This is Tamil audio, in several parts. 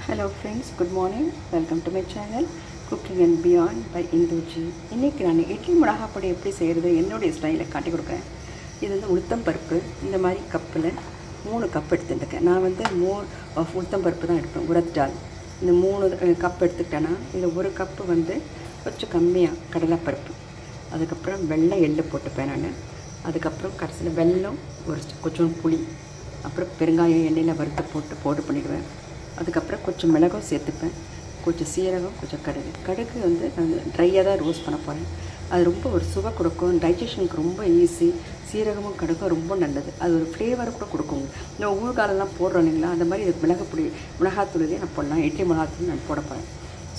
Hello friends, good morning. Welcome to my channel Cooking and Beyond by Induji. இன்னைக்கு நான் இட்லி மிளகாய் பொடி எப்படி செய்கிறது என்னோட ஸ்டைலில் காட்டி கொடுக்குறேன். இது வந்து உளுத்தம் பருப்பு இந்த மாதிரி கப்பில் 3 கப் எடுத்துட்டுருக்கேன். நான் வந்து உளுத்தம் பருப்பு தான் எடுப்பேன். உரத் டால் இந்த 3 கப் எடுத்துக்கிட்டேன்னா இந்த 1 கப்பு வந்து கொஞ்சம் கம்மியாக கடலைப்பருப்பு, அதுக்கப்புறம் வெள்ளை எள்ளு போட்டுப்பேன் நான். அதுக்கப்புறம் கடைசியில் வெல்லம், கொஞ்சம் புளி, அப்புறம் பெருங்காயம் எண்ணெயில் வறுத்து போட்டு பவுடர் பண்ணிடுவேன். அதுக்கப்புறம் கொஞ்சம் மிளகும் சேர்த்துப்பேன், கொஞ்சம் சீரகம், கொஞ்சம் கடுகு வந்து நான் ட்ரையாக தான் ரோஸ்ட் பண்ண போகிறேன். அது ரொம்ப ஒரு சுவை கொடுக்கும், டைஜஷனுக்கு ரொம்ப ஈஸி. சீரகமும் கடுகும் ரொம்ப நல்லது, அது ஒரு ஃப்ளேவர் கூட கொடுக்கும். இந்த ஊறுகாலெல்லாம் போடுறோம் இல்லைங்களா, அந்த மாதிரி இது மிளகாத்தூளிலே நான் போடலாம். இட்லி மிளகாத்தூள் நான் போட போகிறேன்.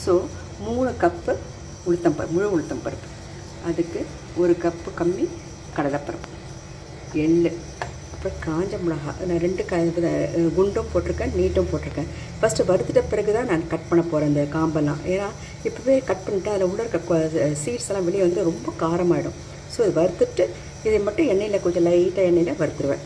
ஸோ 3 கப்பு முழு உளுத்தம் பருப்பு, அதுக்கு 1 கப்பு கம்மி கடலைப்பருப்பு, எள்ளு, அப்புறம் காஞ்ச மிளகா. நான் 2 குண்டும் போட்டிருக்கேன், நீட்டும் போட்டிருக்கேன். ஃபஸ்ட்டு வறுத்துட்ட பிறகு தான் நான் கட் பண்ண போகிறேன் இந்த காம்பெல்லாம். ஏன்னா இப்போவே கட் பண்ணிவிட்டு அதில் உள்ள இருக்க சீட்ஸ் எல்லாம் வெளியே வந்து ரொம்ப காரமாகிடும். ஸோ இது வறுத்துட்டு இதை மட்டும் எண்ணெயில் கொஞ்சம் லைட்டாக எண்ணெயில் வறுத்துருவேன்.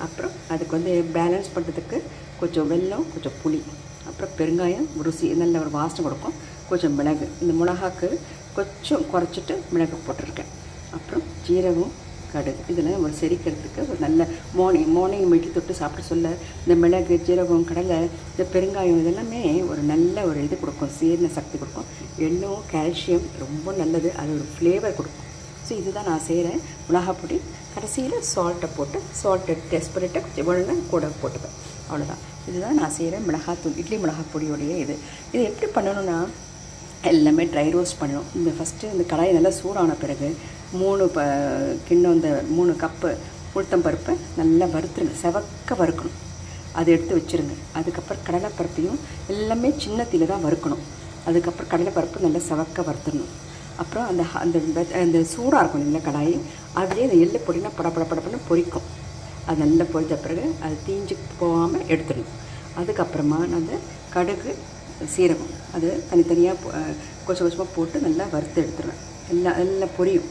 அப்புறம் அதுக்கு வந்து பேலன்ஸ் பண்ணுறதுக்கு கொஞ்சம் வெல்லம், கொஞ்சம் புளி, அப்புறம் பெருங்காயம், ருசி நல்ல ஒரு வாசனை கொடுக்கும். கொஞ்சம் மிளகு, இந்த மிளகாக்கு கொஞ்சம் குறைச்சிட்டு மிளகு போட்டிருக்கேன். அப்புறம் ஜீரகம், கடுகு, இதெல்லாம் ஒரு செரிக்கிறதுக்கு ஒரு நல்ல மார்னிங் மெட்டி தொட்டு சாப்பிட சொல்ல இந்த மிளகு, ஜீரகம், கடலை, இந்த பெருங்காயம் இதெல்லாமே ஒரு நல்ல ஒரு இது கொடுக்கும், சீரண சக்தி கொடுக்கும். எண்ணெயும் கால்சியம் ரொம்ப நல்லது, அது ஒரு ஃப்ளேவர் கொடுக்கும். ஸோ இதுதான் நான் செய்கிறேன் மிளகாய் பொடி. கடைசியில் சால்ட்டை போட்டு டெஸ்ட் பண்ணிவிட்டு கொஞ்சம் வெள்ளம் கூட போட்டுப்பேன். அவ்வளோதான். இதுதான் நான் செய்கிறேன் மிளகாத்தூள், இட்லி மிளகாய் பொடியோடைய இது எப்படி பண்ணணுன்னா எல்லாமே ட்ரை ரோஸ்ட் பண்ணணும். இந்த ஃபஸ்ட்டு இந்த கடாயை நல்லா சூடான பிறகு 3 கிண்ணம் இந்த 3 கப்பு உளுத்தம் பருப்பை நல்லா வறுத்துருங்க, செவக்க வறுக்கணும். அதை எடுத்து வச்சுருங்க. அதுக்கப்புறம் கடலைப்பருப்பையும் எல்லாமே சின்ன தீயில தான் வறுக்கணும். அதுக்கப்புறம் கடலைப்பருப்பு நல்லா செவக்க வறுத்துடணும். அப்புறம் அந்த சூடாக இருக்கும் இல்லைங்களா கடாயி, அதுலேயே இந்த எள்ளு பொடினா படப்படன்னு பொரிக்கும். அது நல்லா பொரித்த பிறகு அது தீஞ்சு போகாமல் எடுத்துடணும். அதுக்கப்புறமா நான் அந்த கடுகு, சீரகம் அது தனித்தனியாக கொஞ்சமாக போட்டு நல்லா வறுத்து எடுத்துருவேன். எல்லாம் பொரியும்.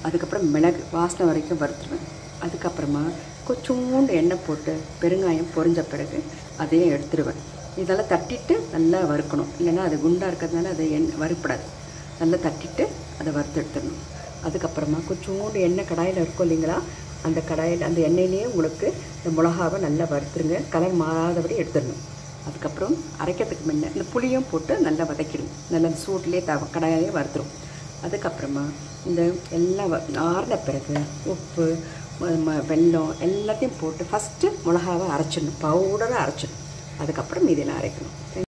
அதுக்கப்புறம் மிளகு வாசனை வரைக்கும் வறுத்துருவேன். அதுக்கப்புறமா கொஞ்சோண்டு எண்ணெய் போட்டு பெருங்காயம் பொரிஞ்ச பிறகு அதையும் எடுத்துருவேன். இதெல்லாம் தட்டிட்டு நல்லா வறுக்கணும், இல்லைன்னா அது குண்டாக இருக்கிறதுனால அதை வறுப்படாது. நல்லா தட்டிட்டு அதை வறுத்து எடுத்துடணும். அதுக்கப்புறமா கொஞ்சோண்டு எண்ணெய் கடாயில் இருக்கும் இல்லைங்களா, அந்த கடாயில் அந்த எண்ணெயிலேயே உங்களுக்கு இந்த மிளகாவை நல்லா வறுத்துருங்க, கலர் மாறாதபடி எடுத்துடணும். அதுக்கப்புறம் அரைக்கிறதுக்கு முன்ன இந்த புளியும் போட்டு நல்லா வதக்கிடும், நல்லா சூட்லேயே கடாயிலே வறுத்துரும். அதுக்கப்புறமா இந்த எல்லாம் ஆறின பிறகு உப்பு, வெல்லம் எல்லாத்தையும் போட்டு ஃபஸ்ட்டு மிளகாவை அரைச்சிடணும், பவுடரை அரைச்சிடணும். அதுக்கப்புறம் மீதியெல்லாம் அரைக்கணும்.